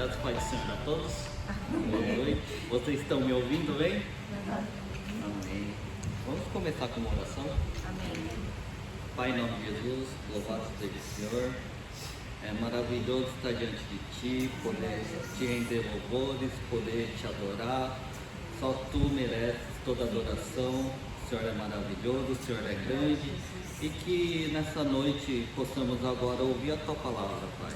Graças Pai do Senhor a todos. Boa noite. Vocês estão me ouvindo bem? Amém. Vamos começar com uma oração? Amém. Pai, em nome de Jesus, louvado seja o Senhor. É maravilhoso estar diante de Ti, poder Te render louvores, poder Te adorar. Só Tu mereces toda adoração. O Senhor é maravilhoso, o Senhor é grande. E que nessa noite possamos agora ouvir a Tua palavra, Pai.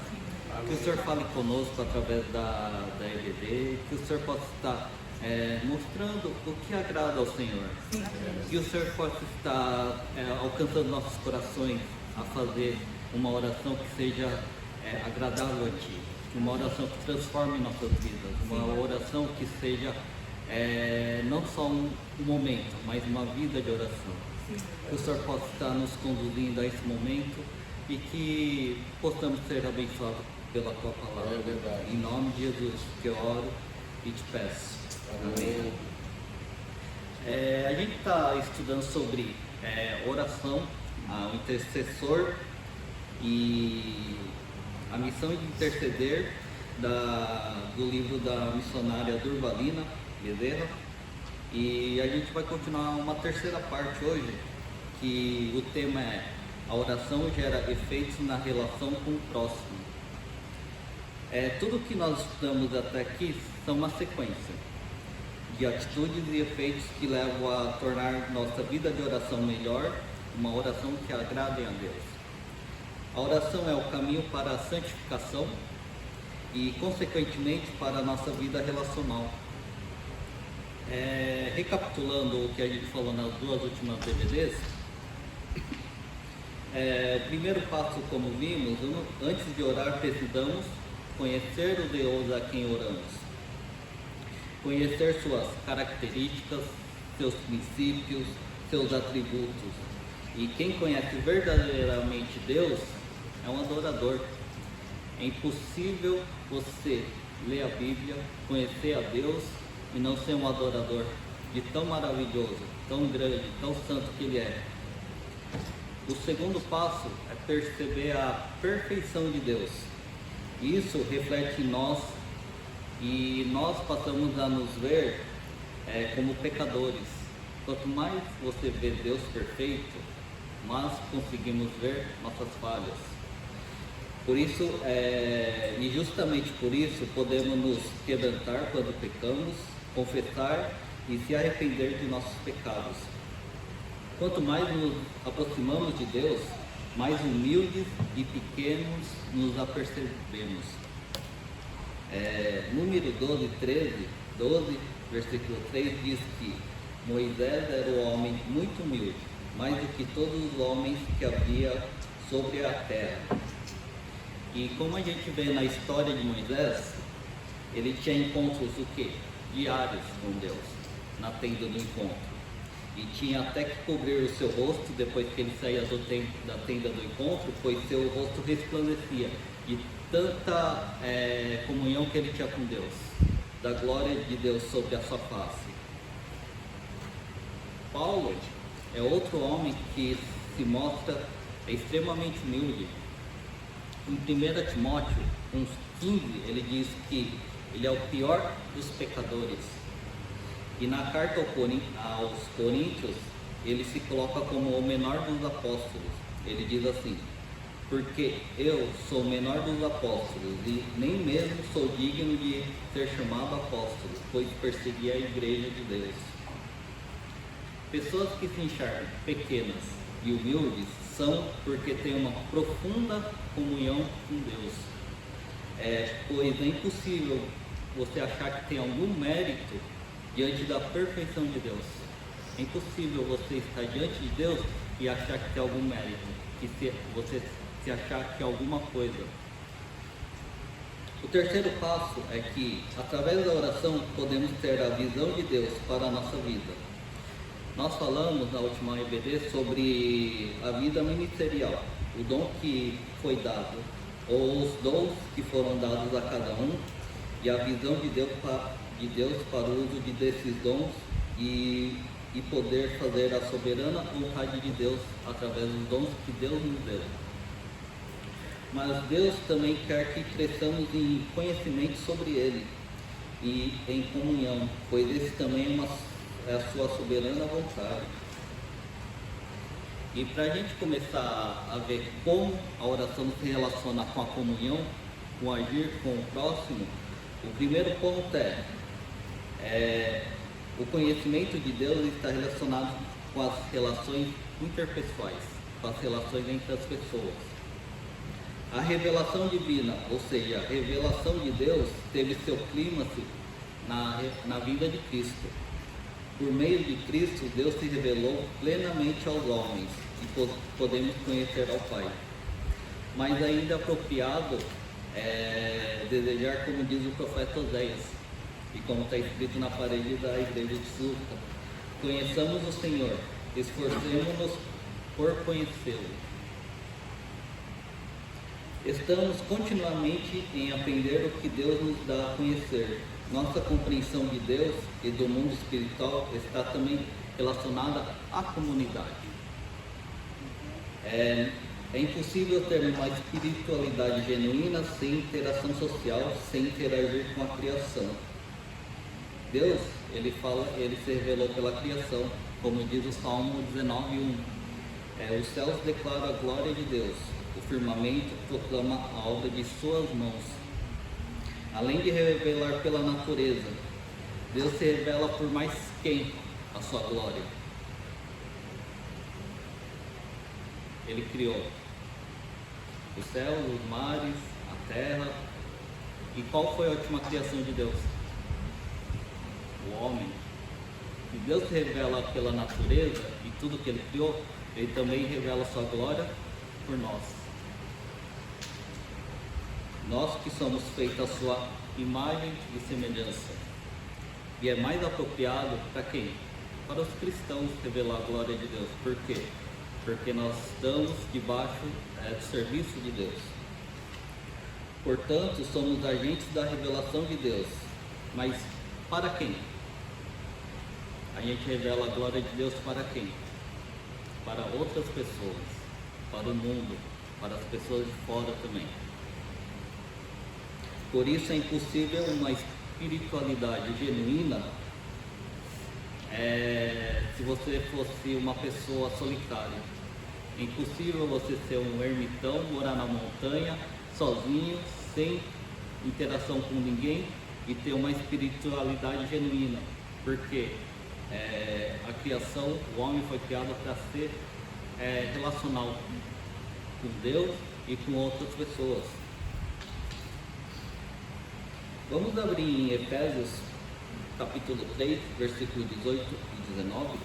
Que o Senhor fale conosco através da EBD, que o Senhor possa estar mostrando o que agrada ao Senhor. Que o Senhor possa estar alcançando nossos corações a fazer uma oração que seja agradável a Ti, uma oração que transforme nossas vidas, uma oração que seja não só um momento, mas uma vida de oração. Que o Senhor possa estar nos conduzindo a esse momento e que possamos ser abençoados pela Tua palavra. Em nome de Jesus que eu oro e te peço. Amém. A gente está estudando sobre oração, o intercessor e a missão de interceder do livro da missionária Durvalina Bezerra. E a gente vai continuar uma terceira parte hoje, que o tema é: a oração gera efeitos na relação com o próximo. Tudo que nós estudamos até aqui são uma sequência de atitudes e efeitos que levam a tornar nossa vida de oração melhor, uma oração que agrade a Deus. A oração é o caminho para a santificação e, consequentemente, para a nossa vida relacional. Recapitulando o que a gente falou nas duas últimas DVDs, o primeiro passo, como vimos, antes de orar precisamos conhecer o Deus a quem oramos, conhecer suas características, seus princípios, seus atributos. E quem conhece verdadeiramente Deus é um adorador. É impossível você ler a Bíblia, conhecer a Deus e não ser um adorador de tão maravilhoso, tão grande, tão santo que Ele é. O segundo passo é perceber a perfeição de Deus. Isso reflete em nós e nós passamos a nos ver como pecadores. Quanto mais você vê Deus perfeito, mais conseguimos ver nossas falhas. Por isso, e justamente por isso, podemos nos quebrantar quando pecamos, confessar e se arrepender de nossos pecados. Quanto mais nos aproximamos de Deus, mais humildes e pequenos nos apercebemos. Número 12, versículo 3 diz que Moisés era um homem muito humilde, mais do que todos os homens que havia sobre a terra. E como a gente vê na história de Moisés, ele tinha encontros diários com Deus, na tenda do encontro. E tinha até que cobrir o seu rosto depois que ele saía da tenda do encontro, pois seu rosto resplandecia de tanta comunhão que ele tinha com Deus, da glória de Deus sobre a sua face. Paulo é outro homem que se mostra extremamente humilde. Em 1 Timóteo 1,15 ele diz que ele é o pior dos pecadores. E na carta aos Coríntios, ele se coloca como o menor dos apóstolos. Ele diz assim: porque eu sou o menor dos apóstolos e nem mesmo sou digno de ser chamado apóstolo, pois persegui a igreja de Deus. Pessoas que se enxergam pequenas e humildes são porque têm uma profunda comunhão com Deus. Pois é impossível você achar que tem algum mérito diante da perfeição de Deus. É impossível você estar diante de Deus e achar que tem algum mérito, você se achar que é alguma coisa. O terceiro passo é que, através da oração, podemos ter a visão de Deus para a nossa vida. Nós falamos na última EBD sobre a vida ministerial, o dom que foi dado, ou os dons que foram dados a cada um, e a visão de Deus para o uso desses dons e poder fazer a soberana vontade de Deus através dos dons que Deus nos deu. mas Deus também quer que cresçamos em conhecimento sobre Ele e em comunhão, pois esse também é a sua soberana vontade. E para a gente começar a ver como a oração se relaciona com a comunhão, com o agir com o próximo, o primeiro ponto o conhecimento de Deus está relacionado com as relações interpessoais, com as relações entre as pessoas. A revelação divina, ou seja, a revelação de Deus, teve seu clímax na vinda de Cristo. Por meio de Cristo, Deus se revelou plenamente aos homens e podemos conhecer ao Pai. Mas ainda é apropriado desejar, como diz o profeta Oséias, e como está escrito na parede da igreja de Suca: conheçamos o Senhor, esforcemos-nos por conhecê-lo. Estamos continuamente em aprender o que Deus nos dá a conhecer. Nossa compreensão de Deus e do mundo espiritual está também relacionada à comunidade. É impossível ter uma espiritualidade genuína sem interação social, sem interagir com a criação. Deus, ele se revelou pela criação, como diz o Salmo 19:1. Os céus declaram a glória de Deus, o firmamento proclama a obra de suas mãos. Além de revelar pela natureza, Deus se revela por mais quem? A sua glória. Ele criou os céus, os mares, a terra. E qual foi a última criação de Deus? O homem. E Deus se revela pela natureza e tudo que Ele criou, Ele também revela a sua glória por nós. Nós que somos feitos à sua imagem e semelhança. E é mais apropriado para quem? Para os cristãos revelar a glória de Deus. Por quê? Porque nós estamos debaixo do serviço de Deus. Portanto, somos agentes da revelação de Deus. Mas para quem? A gente revela a glória de Deus para quem? Para outras pessoas, para o mundo, para as pessoas de fora também. Por isso é impossível uma espiritualidade genuína se você fosse uma pessoa solitária. É impossível você ser um ermitão, morar na montanha, sozinho, sem interação com ninguém e ter uma espiritualidade genuína. Porque a criação, o homem foi criado para ser relacional com Deus e com outras pessoas. Vamos abrir em Efésios capítulo 3, versículos 18 e 19.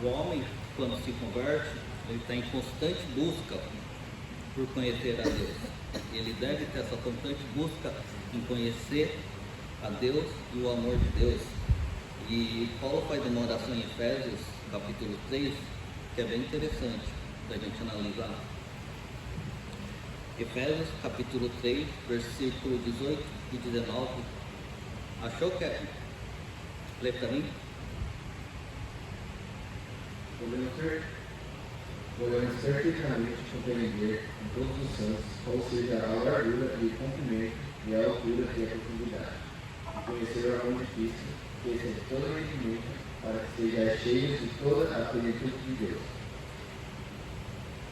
O homem, quando se converte, ele está em constante busca por conhecer a Deus. Ele deve ter essa constante busca em conhecer a Deus e o amor de Deus. E Paulo faz uma oração em Efésios capítulo 3, que é bem interessante da gente analisar. Efésios capítulo 3, versículo 18 e 19. Achou, Kevin? Lê para mim. Podemos perfeitamente compreender com todos os santos qual seja a largura e o comprimento e a altura e a profundidade, e conhecer o amor de Cristo, que excede todo entendimento, para que seja cheio de toda a plenitude de Deus.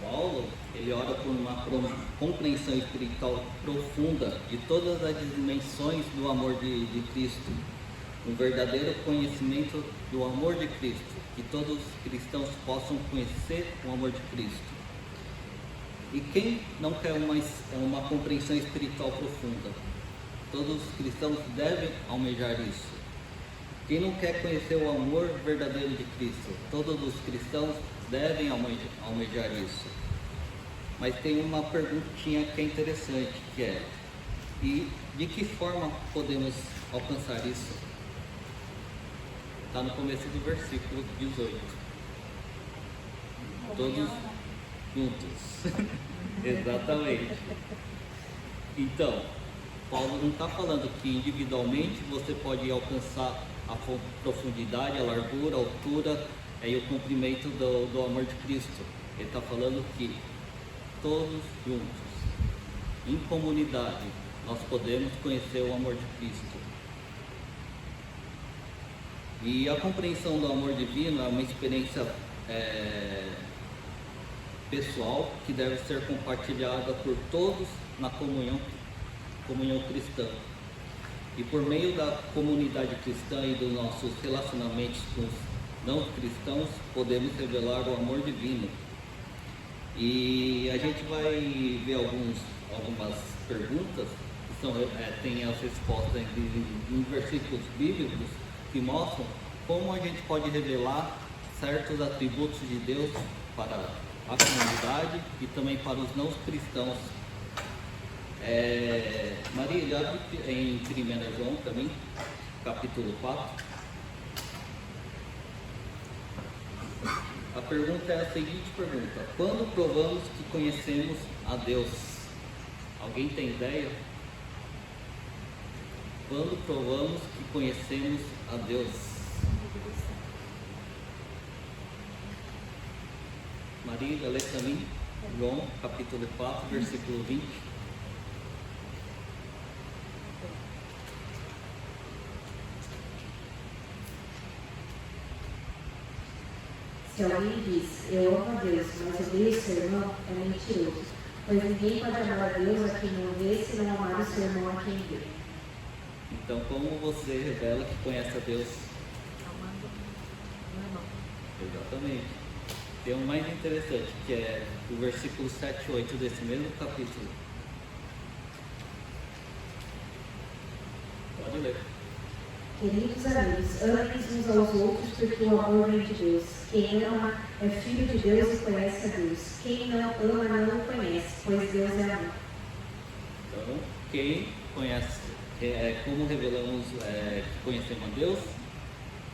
Paulo, ele ora por uma compreensão espiritual profunda de todas as dimensões do amor de Cristo, um verdadeiro conhecimento do amor de Cristo, que todos os cristãos possam conhecer o amor de Cristo. E quem não quer uma compreensão espiritual profunda? Todos os cristãos devem almejar isso. Quem não quer conhecer o amor verdadeiro de Cristo? Todos os cristãos devem almejar isso. Mas tem uma perguntinha que é interessante, que é: e de que forma podemos alcançar isso? Está no começo do versículo 18. Todos juntos. Exatamente. Então, Paulo não está falando que individualmente você pode alcançar a profundidade, a largura, a altura e o comprimento do amor de Cristo. Ele está falando que todos juntos, em comunidade, nós podemos conhecer o amor de Cristo. E a compreensão do amor divino é uma experiência pessoal que deve ser compartilhada por todos na comunhão cristã. E por meio da comunidade cristã e dos nossos relacionamentos com os não cristãos, podemos revelar o amor divino. E a gente vai ver algumas perguntas que tem as respostas em versículos bíblicos que mostram como a gente pode revelar certos atributos de Deus para a comunidade e também para os não cristãos. Maria, já abre em 1 João também, capítulo 4. A pergunta é a seguinte pergunta: quando provamos que conhecemos a Deus? Alguém tem ideia? Quando provamos que conhecemos a Deus? Maria, lê para mim, João, capítulo 4, versículo 20. Se alguém diz, eu amo a Deus, mas odeio seu irmão, é mentiroso. Pois ninguém pode amar a Deus a quem não vê, se não amar o seu irmão a quem vê. Então, como você revela que conhece a Deus? Amando o irmão. Exatamente. Tem um mais interessante, que é o versículo 7 e 8 desse mesmo capítulo. Pode ler. Queridos amigos, amem-nos uns aos outros, porque o amor vem de Deus. Quem ama é filho de Deus e conhece a Deus. Quem não ama não o conhece, pois Deus é amor. Então, quem conhece, como revelamos que conhecemos a Deus?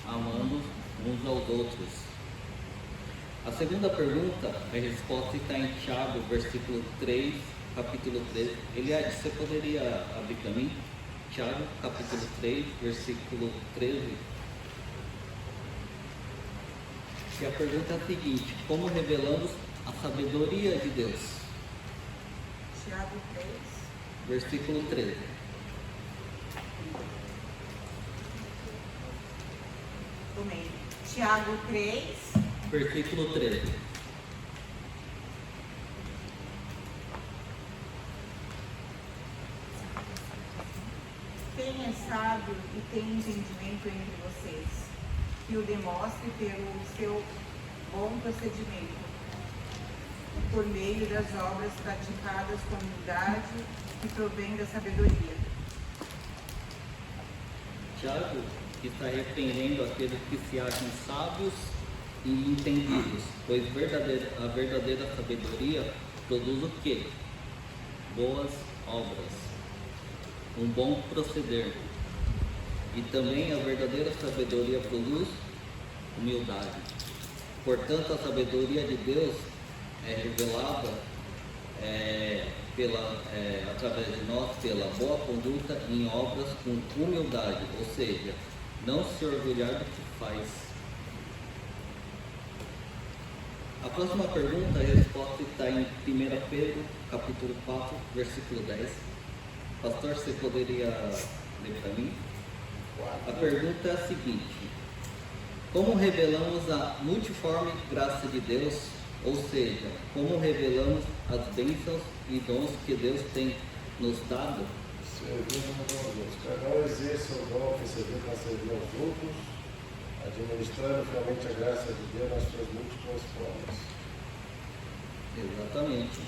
Amando uns aos outros. A segunda pergunta, a resposta está em Tiago, versículo 3, capítulo 13. Eliade, você poderia abrir para mim? Tiago, capítulo 3, versículo 13. E a pergunta é a seguinte: como revelamos a sabedoria de Deus? Tiago 3. Versículo 13. Do meio. Tiago 3. Versículo 13. Quem é sábio e tem entendimento entre vocês, que o demonstre pelo seu bom procedimento, por meio das obras praticadas com humildade que provém da sabedoria. Tiago está repreendendo aqueles que se acham sábios e entendidos, pois a verdadeira sabedoria produz o quê? Boas obras, um bom proceder. E também a verdadeira sabedoria produz humildade. Portanto, a sabedoria de Deus é revelada através de nós pela boa conduta em obras com humildade, ou seja, não se orgulhar do que faz. A próxima pergunta, a resposta está em 1 Pedro, capítulo 4, versículo 10. Pastor, você poderia ler para mim? A pergunta é a seguinte: como revelamos a multiforme graça de Deus, ou seja, como revelamos as bênçãos e dons que Deus tem nos dado? Servindo uns aos outros. Cada um exerce o dom que serviu para servir aos outros, administrando realmente a graça de Deus nas suas múltiplas formas. Exatamente.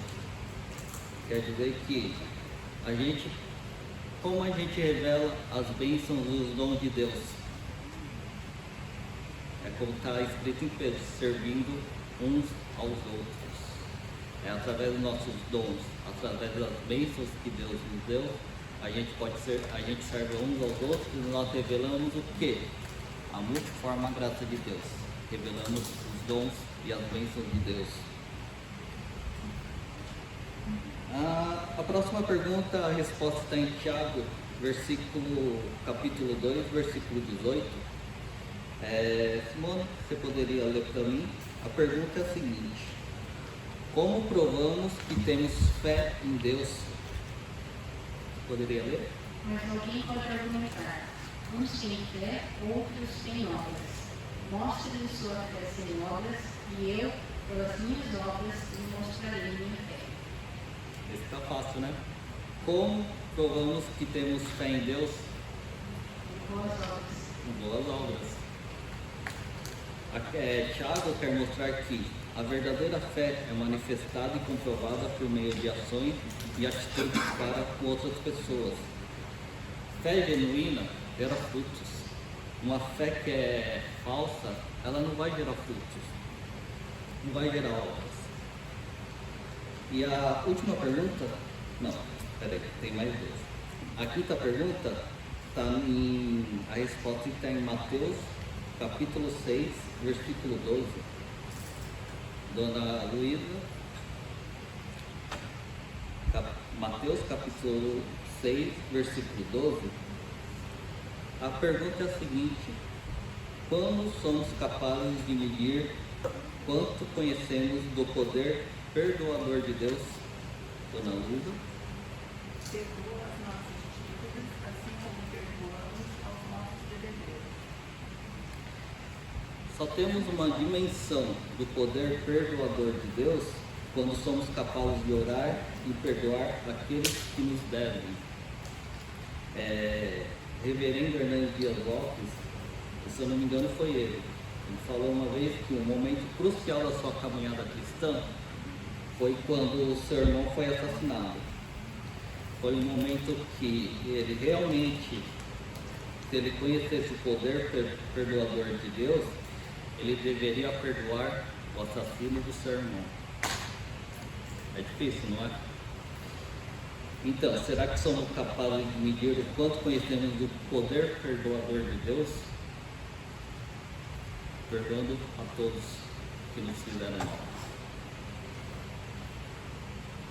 Quer dizer que como a gente revela as bênçãos e os dons de Deus? É como está escrito em Pedro, servindo uns aos outros. É através dos nossos dons, através das bênçãos que Deus nos deu, a gente serve uns aos outros e nós revelamos o quê? A multiforme graça de Deus. Revelamos os dons e as bênçãos de Deus. A próxima pergunta, a resposta está em Tiago, capítulo 2, versículo 18. Simone, você poderia ler para mim? A pergunta é a seguinte: como provamos que temos fé em Deus? Poderia ler? Mas alguém pode argumentar: uns têm fé, outros têm obras. Mostre-lhe sua fé sem obras, e eu, pelas minhas obras, lhe mostrarei minha fé. Esse está fácil, né? Como provamos que temos fé em Deus? E boas obras. Com boas obras. Tiago quer mostrar que a verdadeira fé é manifestada e comprovada por meio de ações e atitudes para com outras pessoas. Fé genuína gera frutos. Uma fé que é falsa, ela não vai gerar frutos, não vai gerar obras. E a última pergunta, não, peraí, tem mais duas. A quinta pergunta, a resposta está em Mateus, capítulo 6, versículo 12. Dona Luísa, Mateus, capítulo 6, versículo 12. A pergunta é a seguinte: como somos capazes de medir quanto conhecemos do poder perdoador de Deus? Dona Luísa. Perdoa as nossas dívidas, assim como perdoamos aos nossos devedores. Só temos uma dimensão do poder perdoador de Deus quando somos capazes de orar e perdoar aqueles que nos devem. Reverendo Hernandes Dias Lopes, se eu não me engano foi ele falou uma vez que um momento crucial da sua caminhada cristã foi quando o seu irmão foi assassinado. Foi um momento que ele realmente, se ele conhecesse o poder perdoador de Deus, ele deveria perdoar o assassino do seu irmão. É difícil, não é? Então, será que somos capazes de medir o quanto conhecemos do poder perdoador de Deus? Perdoando a todos que nos fizeram mal.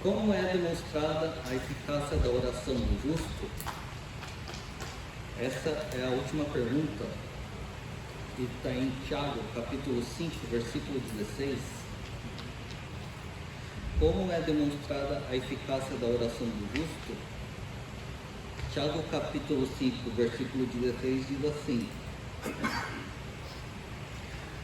Como é demonstrada a eficácia da oração do justo? Essa é a última pergunta, que está em Tiago, capítulo 5, versículo 16. Como é demonstrada a eficácia da oração do justo? Tiago, capítulo 5, versículo 16 diz assim: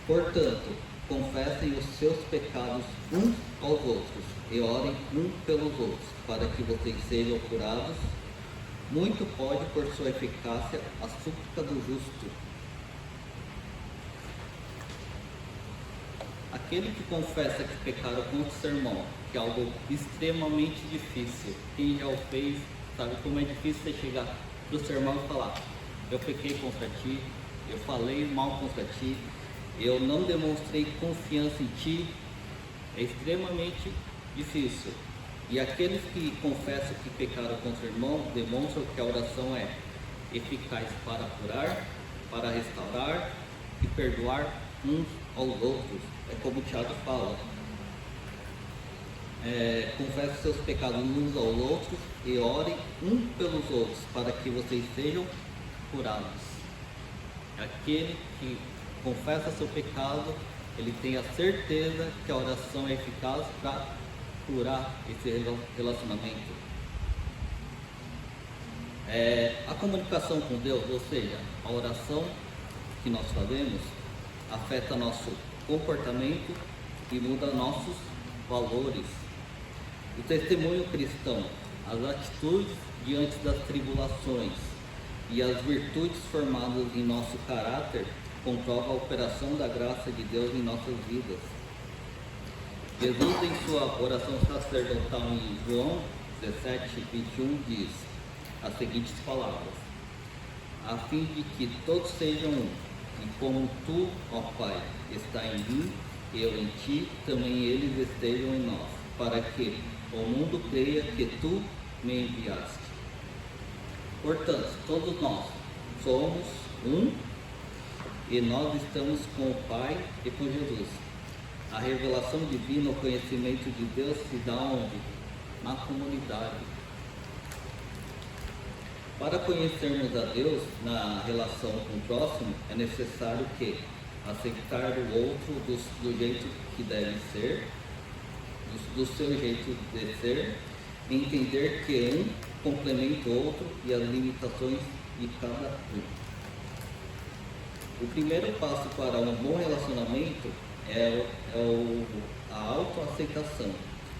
portanto, confessem os seus pecados uns aos outros e orem um pelos outros, para que vocês sejam curados. Muito pode, por sua eficácia, a súplica do justo. Aquele que confessa que pecaram contra o seu irmão, que é algo extremamente difícil. Quem já o fez sabe como é difícil você chegar para o seu irmão e falar: eu pequei contra ti, eu falei mal contra ti, eu não demonstrei confiança em ti. É extremamente difícil. E aqueles que confessam que pecaram contra o irmão demonstram que a oração é eficaz para curar, para restaurar e perdoar uns aos outros. É como o Tiago fala: confessem seus pecados uns aos outros e orem um pelos outros, para que vocês sejam curados. Aquele que confessa seu pecado, ele tem a certeza que a oração é eficaz para curar esse relacionamento. A comunicação com Deus, ou seja, a oração que nós fazemos, afeta nosso comportamento e muda nossos valores. O testemunho cristão, as atitudes diante das tribulações e as virtudes formadas em nosso caráter comprova a operação da graça de Deus em nossas vidas. Jesus, em sua oração sacerdotal em João 17:21, diz as seguintes palavras: a fim de que todos sejam um, e como tu, ó Pai, está em mim, eu em ti, também eles estejam em nós, para que o mundo creia que tu me enviaste. Portanto, todos nós somos um e nós estamos com o Pai e com Jesus. A revelação divina, o conhecimento de Deus se dá onde? Na comunidade. Para conhecermos a Deus na relação com o próximo, é necessário que aceitar o outro do jeito que deve ser, do seu jeito de ser, entender que um complementa o outro e as limitações de cada um. O primeiro passo para um bom relacionamento é a autoaceitação.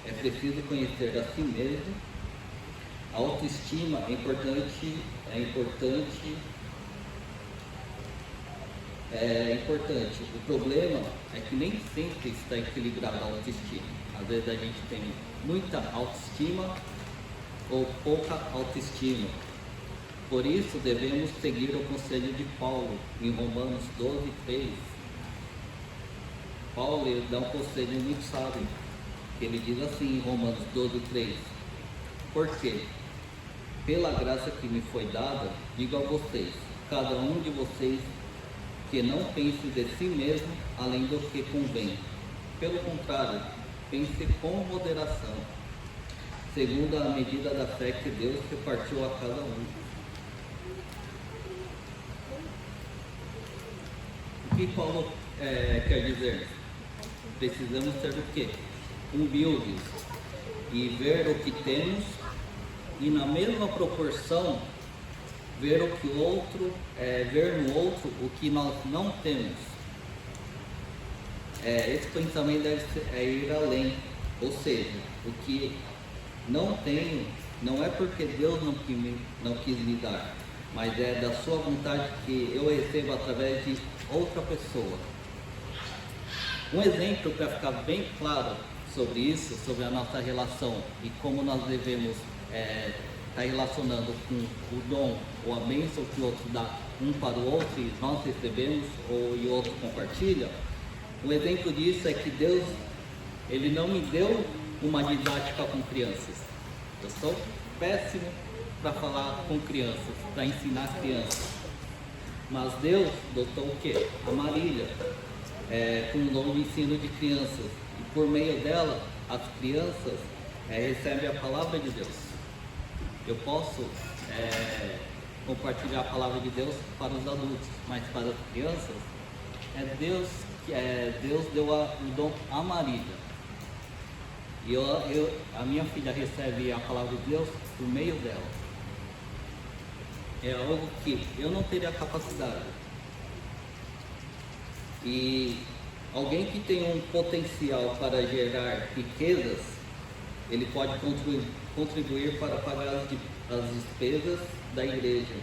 É preciso conhecer a si mesmo. A autoestima é importante. O problema é que nem sempre está equilibrada a autoestima. Às vezes a gente tem muita autoestima ou pouca autoestima. Por isso devemos seguir o conselho de Paulo em Romanos 12:3. Paulo ele dá um conselho muito sábio, que ele diz assim em Romanos 12:3: porque pela graça que me foi dada, digo a vocês, cada um de vocês, que não pense de si mesmo além do que convém. Pelo contrário, pense com moderação, segundo a medida da fé que Deus repartiu a cada um. O que Paulo quer dizer? Precisamos ser o quê? Humildes e ver o que temos e na mesma proporção ver o que o outro, ver no outro o que nós não temos. Esse pensamento deve ir além, ou seja, o que não tenho não é porque Deus não quis me dar, mas é da sua vontade que eu recebo através de outra pessoa. Um exemplo para ficar bem claro sobre isso, sobre a nossa relação e como nós devemos estar relacionando com o dom ou a bênção que o outro dá um para o outro e nós recebemos e o outro compartilha. Um exemplo disso é que Deus, Ele não me deu uma didática com crianças. Eu sou péssimo para falar com crianças, para ensinar crianças. Mas Deus dotou o quê? A Marília, com o dom de ensino de crianças. E por meio dela, as crianças recebem a palavra de Deus. Eu posso compartilhar a palavra de Deus para os adultos, mas para as crianças, Deus deu o dom a Marília. E a minha filha recebe a palavra de Deus por meio dela. É algo que eu não teria capacidade. E alguém que tem um potencial para gerar riquezas, ele pode contribuir para pagar as despesas da igreja.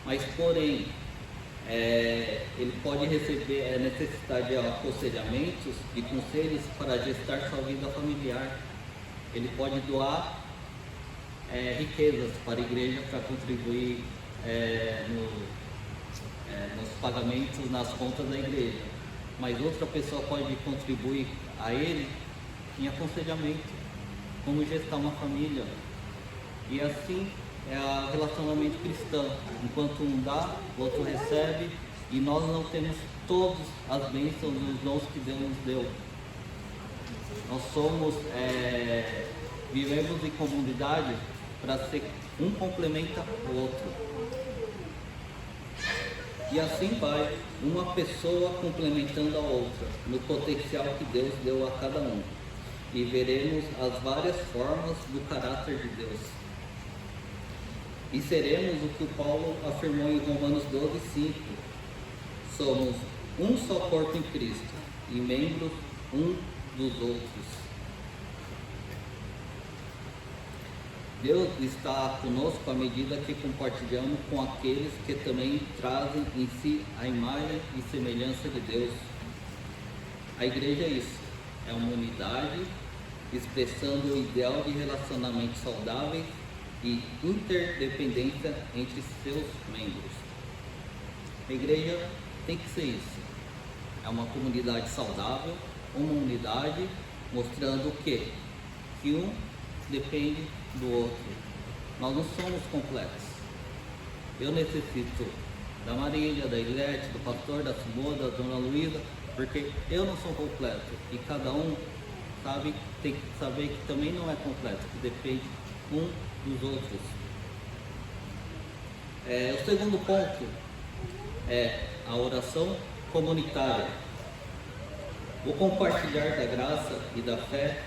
Mas, porém, ele pode receber necessidade de aconselhamentos e conselhos para gestar sua vida familiar. Ele pode doar riquezas para a igreja para contribuir nos pagamentos, nas contas da igreja. Mas outra pessoa pode contribuir a ele em aconselhamento, como gestar uma família. E assim é o relacionamento cristão. Enquanto um dá, o outro recebe, e nós não temos todas as bênçãos e os dons que Deus nos deu. Nós vivemos em comunidade para ser um complementa o outro. E assim vai, uma pessoa complementando a outra, no potencial que Deus deu a cada um. E veremos as várias formas do caráter de Deus. E seremos o que o Paulo afirmou em Romanos 12:5. Somos um só corpo em Cristo e membros um dos outros. Deus está conosco à medida que compartilhamos com aqueles que também trazem em si a imagem e semelhança de Deus. A igreja é isso, é uma unidade expressando o ideal de relacionamentos saudáveis e interdependência entre seus membros. A igreja tem que ser isso, é uma comunidade saudável, uma unidade mostrando o quê? Que um depende do outro. Nós não somos completos. Eu necessito da Marília, da Ilete, do pastor, da Simone, da dona Luísa, porque eu não sou completo e cada um tem que saber que também não é completo, que depende um dos outros. O segundo ponto é a oração comunitária. O compartilhar da graça e da fé,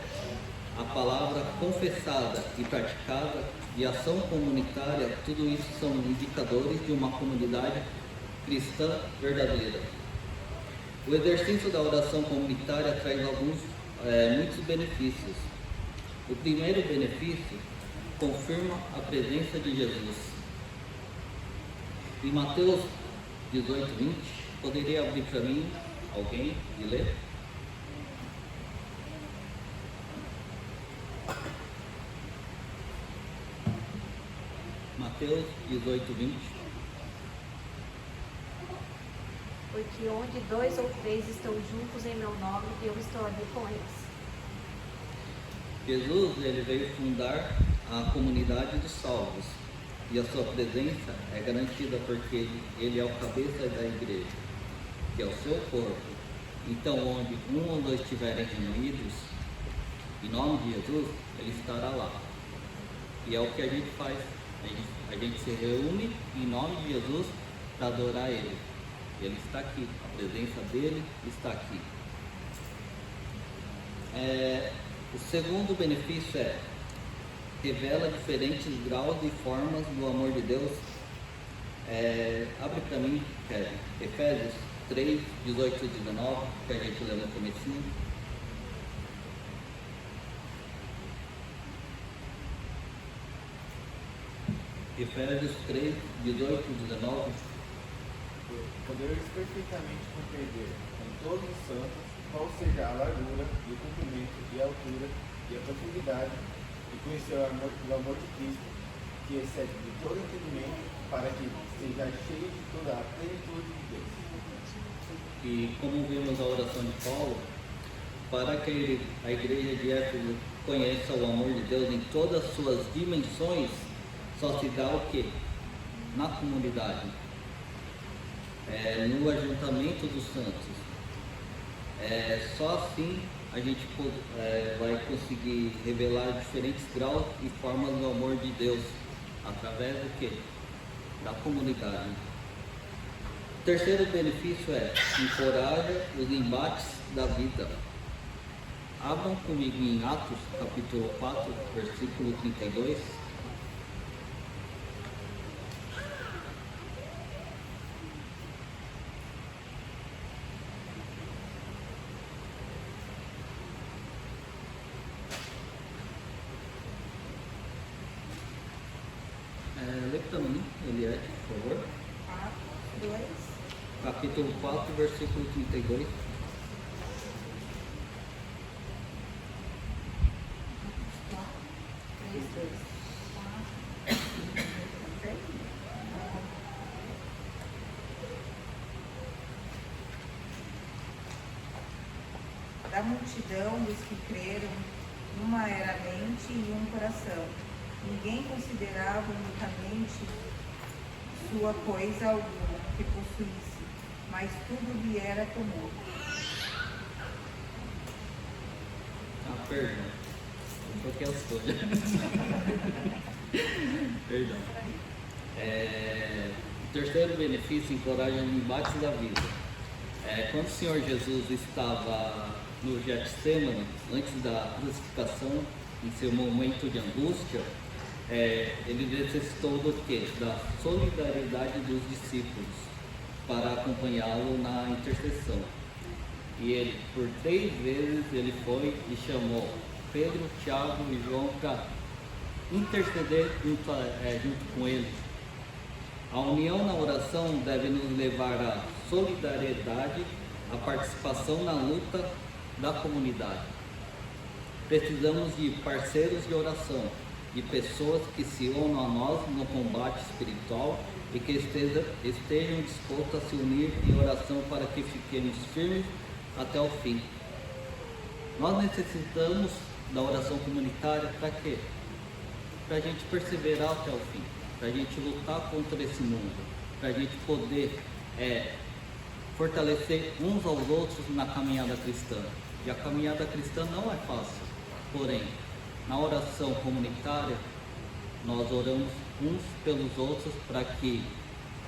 a palavra confessada e praticada e ação comunitária, tudo isso são indicadores de uma comunidade cristã verdadeira. O exercício da oração comunitária traz muitos benefícios. O primeiro benefício confirma a presença de Jesus. Em Mateus 18:20, poderia abrir para mim alguém e ler? Mateus 18:20. Porque onde 2 ou 3 estão juntos em meu nome, eu estou ali com eles. Jesus, ele veio fundar a comunidade dos salvos e a sua presença é garantida porque ele é o cabeça da igreja, que é o seu corpo. Então, onde um ou dois estiverem reunidos, em nome de Jesus, ele estará lá. E é o que a gente faz. A gente se reúne em nome de Jesus para adorar Ele. Ele está aqui, a presença dele está aqui. O segundo benefício revela diferentes graus e formas do amor de Deus. Abre para mim, Kevin, Efésios 3, 18 e 19, que a gente leu no comecinho. Efésios 3, 18 e 19. Podereis perfeitamente compreender com todos os santos qual seja a largura, e o comprimento, e a altura, e a profundidade, e conhecer o amor de Cristo, que excede de todo entendimento, para que seja cheio de toda a plenitude de Deus. E como vimos a oração de Paulo, para que a igreja de Éfeso conheça o amor de Deus em todas as suas dimensões, só se dá o quê? Na comunidade, no ajuntamento dos santos. Só assim a gente vai conseguir revelar diferentes graus e formas do amor de Deus, através do quê? Da comunidade. O terceiro benefício encoraja os embates da vida. Abram comigo em Atos, capítulo 4, versículo 32. Lê para mim, Eliette, por favor. Atos 2, Capítulo 4, versículo 32. da multidão dos que creram, uma era a mente e um coração. Ninguém considerava unicamente sua coisa alguma que possuísse, mas tudo lhe era comum. Perdão. Qualquer escolha. Perdão. O terceiro benefício encoraja o embate da vida. Quando o Senhor Jesus estava no Getsemane, antes da crucificação, em seu momento de angústia, ele necessitou do quê? Da solidariedade dos discípulos para acompanhá-lo na intercessão. E ele, por 3 vezes, ele foi e chamou Pedro, Tiago e João para interceder junto com ele. A união na oração deve nos levar à solidariedade, à participação na luta da comunidade. Precisamos de parceiros de oração, de pessoas que se unam a nós no combate espiritual e que estejam dispostas a se unir em oração para que fiquemos firmes até o fim. Nós necessitamos da oração comunitária para quê? Para a gente perseverar até o fim, para a gente lutar contra esse mundo, para a gente poder fortalecer uns aos outros na caminhada cristã. E a caminhada cristã não é fácil, porém, na oração comunitária, nós oramos uns pelos outros para que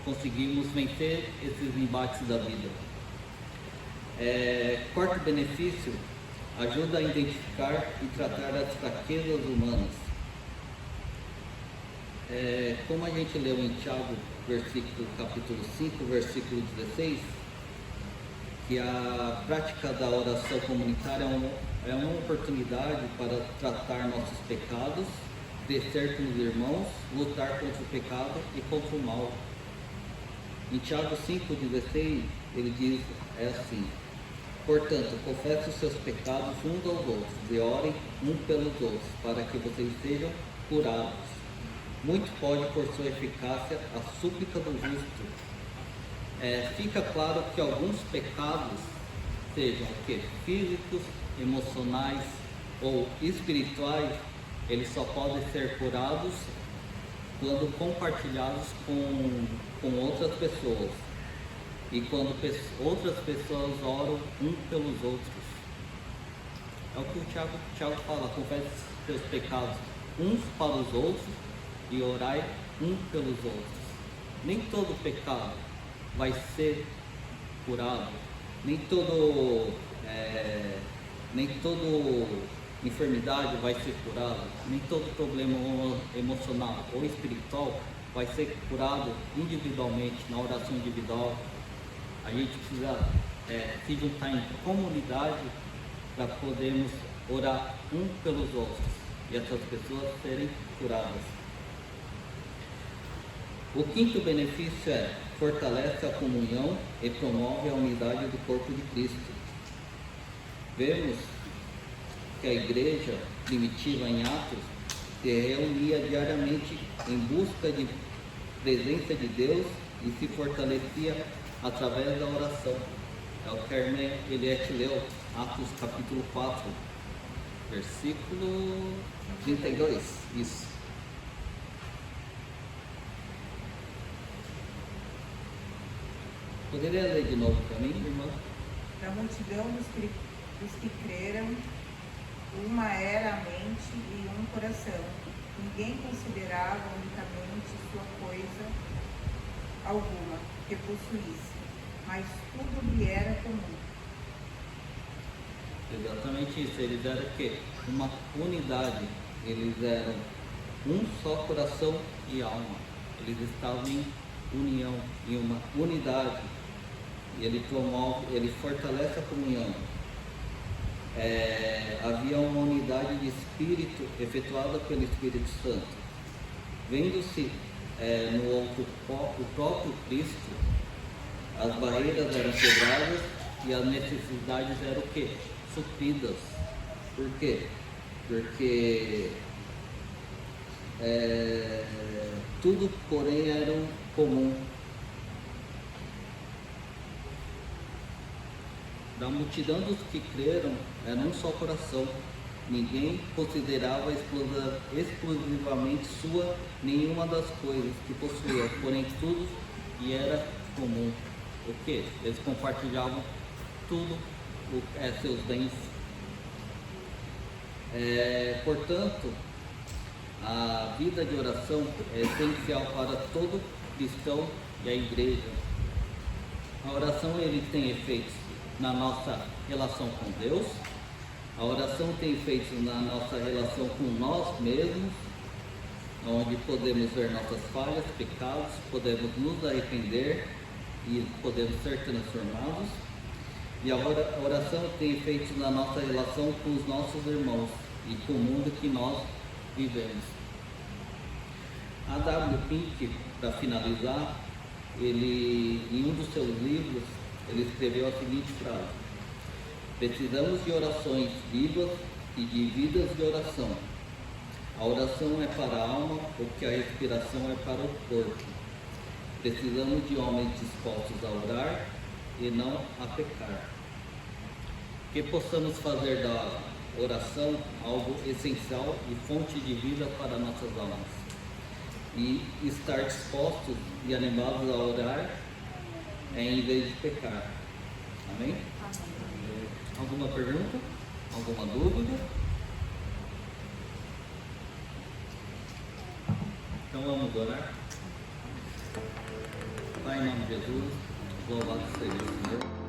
conseguimos vencer esses embates da vida. Quarto benefício, ajuda a identificar e tratar as fraquezas humanas. Como a gente leu em Tiago, capítulo 5, versículo 16, que a prática da oração comunitária é uma oportunidade para tratar nossos pecados, crescer com os irmãos, lutar contra o pecado e contra o mal. Em Tiago 5,16, ele diz assim: portanto, confessem os seus pecados uns aos outros e orem uns pelos outros, para que vocês sejam curados. Muito pode, por sua eficácia, a súplica do justo. Fica claro que alguns pecados, sejam físicos, emocionais ou espirituais, eles só podem ser curados quando compartilhados com outras pessoas e quando outras pessoas oram uns pelos outros. É o que o Tiago fala: confesse seus pecados uns para os outros e orai uns pelos outros. Nem todo pecado vai ser curado, nem toda enfermidade vai ser curada, nem todo problema emocional ou espiritual vai ser curado individualmente, na oração individual. A gente precisa se juntar em comunidade para podermos orar uns pelos outros e essas pessoas serem curadas. O quinto benefício fortalece a comunhão e promove a unidade do corpo de Cristo. Vemos que a igreja primitiva em Atos se reunia diariamente em busca de presença de Deus e se fortalecia através da oração. É o que a irmã Eliette leu, Atos capítulo 4, versículo 32. Isso. Poderia ler de novo para mim, irmã? Da multidão dos que creram, uma era a mente e um coração. Ninguém considerava unicamente sua coisa alguma que possuísse, mas tudo lhe era comum. Exatamente isso. Eles eram o quê? Uma unidade. Eles eram um só coração e alma. Eles estavam em união, em uma unidade. E ele fortalece a comunhão. Havia uma unidade de espírito efetuada pelo Espírito Santo. Vendo-se o próprio Cristo, as barreiras eram quebradas e as necessidades eram o quê? Supridas. Por quê? Porque tudo, porém, era comum. Da multidão dos que creram, era um só coração. Ninguém considerava exclusivamente sua nenhuma das coisas que possuía, porém tudo e era comum. O que? Eles compartilhavam tudo, seus bens. Portanto, a vida de oração é essencial para todo cristão e a igreja. A oração ele tem efeitos na nossa relação com Deus, a oração tem efeitos na nossa relação com nós mesmos, onde podemos ver nossas falhas, pecados, podemos nos arrepender e podemos ser transformados. E a oração tem efeitos na nossa relação com os nossos irmãos e com o mundo que nós vivemos. A W. Pink, para finalizar, ele, em um dos seus livros, ele escreveu a seguinte frase: precisamos de orações vivas e de vidas de oração. A oração é para a alma, o que a respiração é para o corpo. Precisamos de homens dispostos a orar e não a pecar. Que possamos fazer da oração algo essencial e fonte de vida para nossas almas. E estar dispostos e animados a orar em vez de pecar. Amém? Alguma pergunta? Alguma dúvida? Então vamos orar. Pai, em nome de Jesus, louvado seja o Senhor.